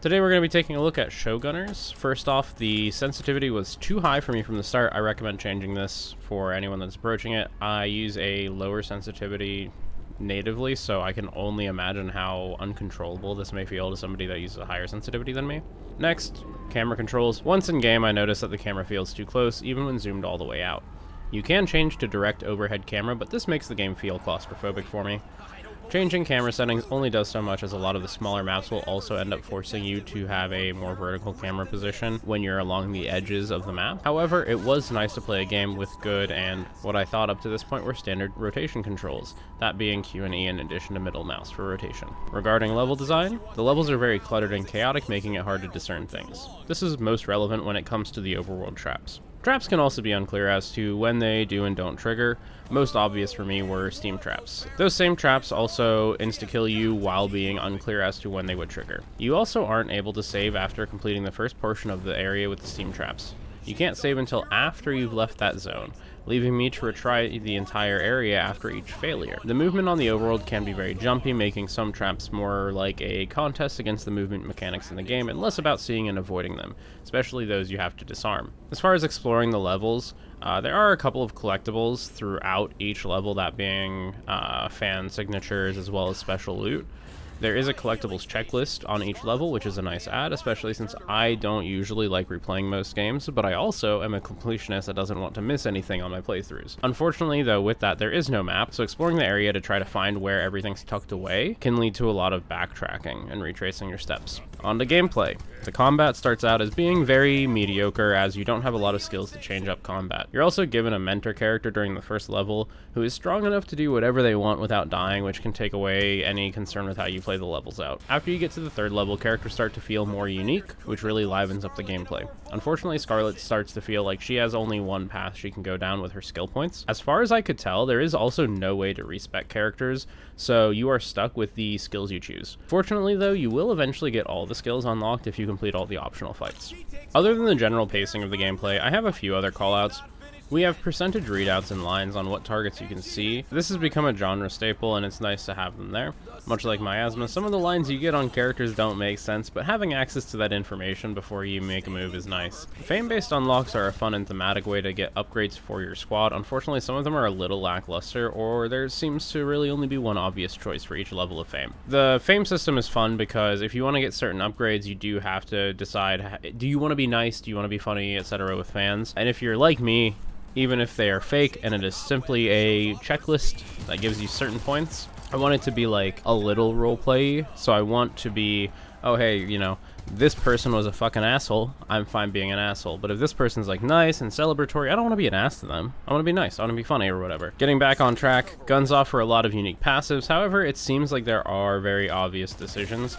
Today we're going to be taking a look at Showgunners. First off, the sensitivity was too high for me from the start. I recommend changing this for anyone that's approaching it. I use a lower sensitivity natively, so I can only imagine how uncontrollable this may feel to somebody that uses a higher sensitivity than me. Next, camera controls. Once in game, I noticed that the camera feels too close, even when zoomed all the way out. You can change to direct overhead camera, but this makes the game feel claustrophobic for me. Changing camera settings only does so much, as a lot of the smaller maps will also end up forcing you to have a more vertical camera position when you're along the edges of the map. However, it was nice to play a game with good and what I thought up to this point were standard rotation controls, that being Q and E in addition to middle mouse for rotation. Regarding level design, the levels are very cluttered and chaotic, making it hard to discern things. This is most relevant when it comes to the overworld traps. Traps can also be unclear as to when they do and don't trigger. Most obvious for me were steam traps. Those same traps also insta-kill you while being unclear as to when they would trigger. You also aren't able to save after completing the first portion of the area with the steam traps. You can't save until after you've left that zone, leaving me to retry the entire area after each failure. The movement on the overworld can be very jumpy, making some traps more like a contest against the movement mechanics in the game and less about seeing and avoiding them, especially those you have to disarm. As far as exploring the levels, there are a couple of collectibles throughout each level, that being fan signatures as well as special loot. There is a collectibles checklist on each level, which is a nice add, especially since I don't usually like replaying most games, but I also am a completionist that doesn't want to miss anything on my playthroughs. Unfortunately, though, with that, there is no map, so exploring the area to try to find where everything's tucked away can lead to a lot of backtracking and retracing your steps. On to gameplay. The combat starts out as being very mediocre, as you don't have a lot of skills to change up combat. You're also given a mentor character during the first level who is strong enough to do whatever they want without dying, which can take away any concern with how you play the levels out. After you get to the third level, characters start to feel more unique, which really livens up the gameplay. Unfortunately, Scarlet starts to feel like she has only one path she can go down with her skill points. As far as I could tell, there is also no way to respec characters, so you are stuck with the skills you choose. Fortunately though, you will eventually get all the skills unlocked if you complete all the optional fights. Other than the general pacing of the gameplay, I have a few other callouts. We have percentage readouts and lines on what targets you can see. This has become a genre staple and it's nice to have them there. Much like Miasma, some of the lines you get on characters don't make sense, but having access to that information before you make a move is nice. Fame-based unlocks are a fun and thematic way to get upgrades for your squad. Unfortunately, some of them are a little lackluster, or there seems to really only be one obvious choice for each level of fame. The fame system is fun because if you want to get certain upgrades, you do have to decide, do you want to be nice, do you want to be funny, etc. with fans? And if you're like me, even if they are fake and it is simply a checklist that gives you certain points, I want it to be like a little roleplay. So I want to be, oh hey, you know, this person was a fucking asshole, I'm fine being an asshole. But if this person's like nice and celebratory, I don't want to be an ass to them. I want to be nice, I want to be funny or whatever. Getting back on track, guns offer a lot of unique passives. However, it seems like there are very obvious decisions.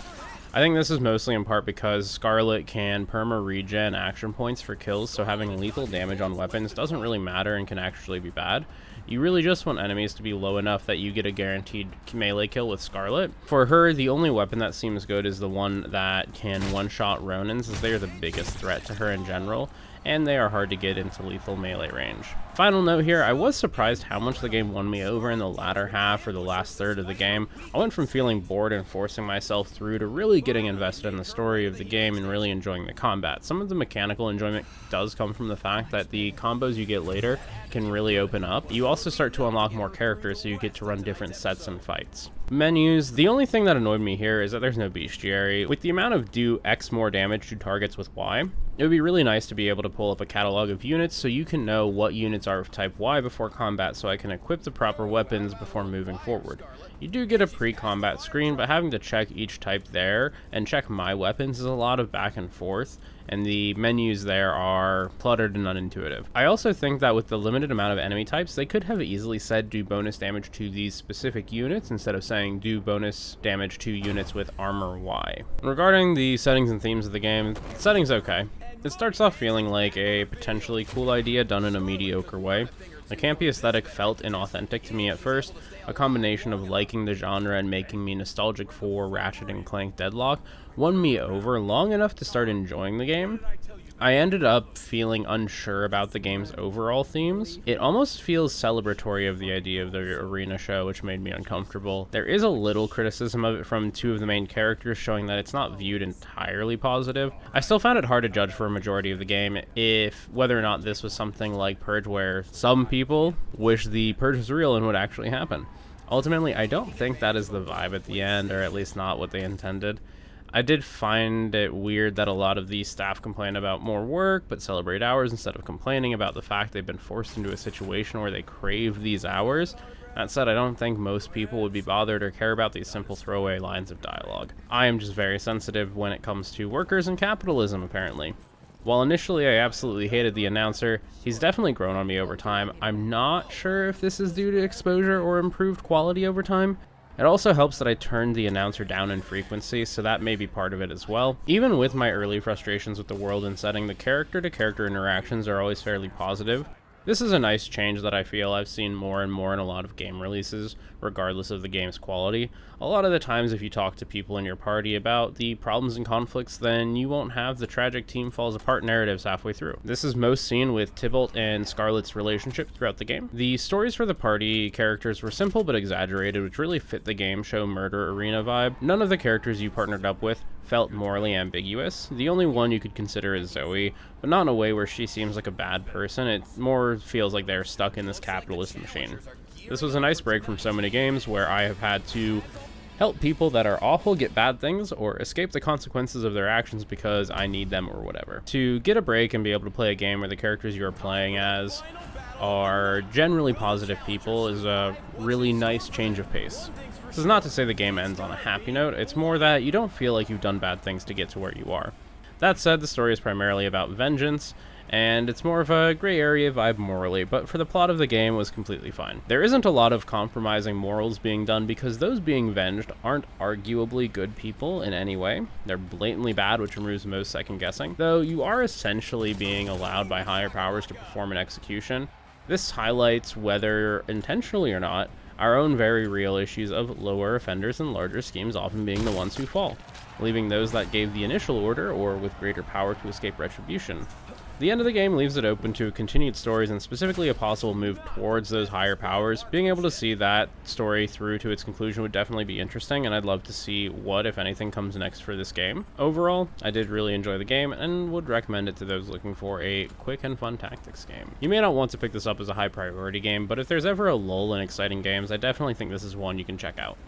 I think this is mostly in part because Scarlet can perma-regen action points for kills, so having lethal damage on weapons doesn't really matter and can actually be bad. You really just want enemies to be low enough that you get a guaranteed melee kill with Scarlet. For her, the only weapon that seems good is the one that can one-shot Ronins, as they are the biggest threat to her in general, and they are hard to get into lethal melee range. Final note here, I was surprised how much the game won me over in the latter half or the last third of the game. I went from feeling bored and forcing myself through to really getting invested in the story of the game and really enjoying the combat. Some of the mechanical enjoyment does come from the fact that the combos you get later can really open up. You also start to unlock more characters, so you get to run different sets and fights. Menus, the only thing that annoyed me here is that there's no bestiary. With the amount of do X more damage to targets with Y, it would be really nice to be able to pull up a catalog of units so you can know what units are of type Y before combat, so I can equip the proper weapons before moving forward. You do get a pre-combat screen, but having to check each type there and check my weapons is a lot of back and forth, and the menus there are cluttered and unintuitive. I also think that with the limited amount of enemy types, they could have easily said do bonus damage to these specific units instead of saying do bonus damage to units with armor Y. Regarding the settings and themes of the game, the setting's okay. It starts off feeling like a potentially cool idea done in a mediocre way. The campy aesthetic felt inauthentic to me at first. A combination of liking the genre and making me nostalgic for Ratchet and Clank Deadlock won me over long enough to start enjoying the game. I ended up feeling unsure about the game's overall themes. It almost feels celebratory of the idea of the arena show, which made me uncomfortable. There is a little criticism of it from two of the main characters, showing that it's not viewed entirely positive. I still found it hard to judge for a majority of the game if whether or not this was something like Purge, where some people wish the Purge was real and would actually happen. Ultimately, I don't think that is the vibe at the end, or at least not what they intended. I did find it weird that a lot of the staff complain about more work, but celebrate hours instead of complaining about the fact they've been forced into a situation where they crave these hours. That said, I don't think most people would be bothered or care about these simple throwaway lines of dialogue. I am just very sensitive when it comes to workers and capitalism, apparently. While initially I absolutely hated the announcer, he's definitely grown on me over time. I'm not sure if this is due to exposure or improved quality over time. It also helps that I turned the announcer down in frequency, so that may be part of it as well. Even with my early frustrations with the world and setting, the character-to-character interactions are always fairly positive. This is a nice change that I feel I've seen more and more in a lot of game releases, regardless of the game's quality. A lot of the times if you talk to people in your party about the problems and conflicts, then you won't have the tragic team falls apart narratives halfway through. This is most seen with Tybalt and Scarlet's relationship throughout the game. The stories for the party characters were simple but exaggerated, which really fit the game show murder arena vibe. None of the characters you partnered up with felt morally ambiguous. The only one you could consider is Zoe, but not in a way where she seems like a bad person. It more feels like they're stuck in this capitalist machine. This was a nice break from so many games where I have had to help people that are awful get bad things or escape the consequences of their actions because I need them or whatever. To get a break and be able to play a game where the characters you are playing as are generally positive people is a really nice change of pace. This is not to say the game ends on a happy note, it's more that you don't feel like you've done bad things to get to where you are. That said, the story is primarily about vengeance, and it's more of a gray area vibe morally, but for the plot of the game was completely fine. There isn't a lot of compromising morals being done because those being venged aren't arguably good people in any way. They're blatantly bad, which removes most second guessing, though you are essentially being allowed by higher powers to perform an execution. This highlights, whether intentionally or not, our own very real issues of lower offenders and larger schemes often being the ones who fall, leaving those that gave the initial order or with greater power to escape retribution. The end of the game leaves it open to continued stories and specifically a possible move towards those higher powers. Being able to see that story through to its conclusion would definitely be interesting, and I'd love to see what, if anything, comes next for this game. Overall, I did really enjoy the game and would recommend it to those looking for a quick and fun tactics game. You may not want to pick this up as a high priority game, but if there's ever a lull in exciting games, I definitely think this is one you can check out.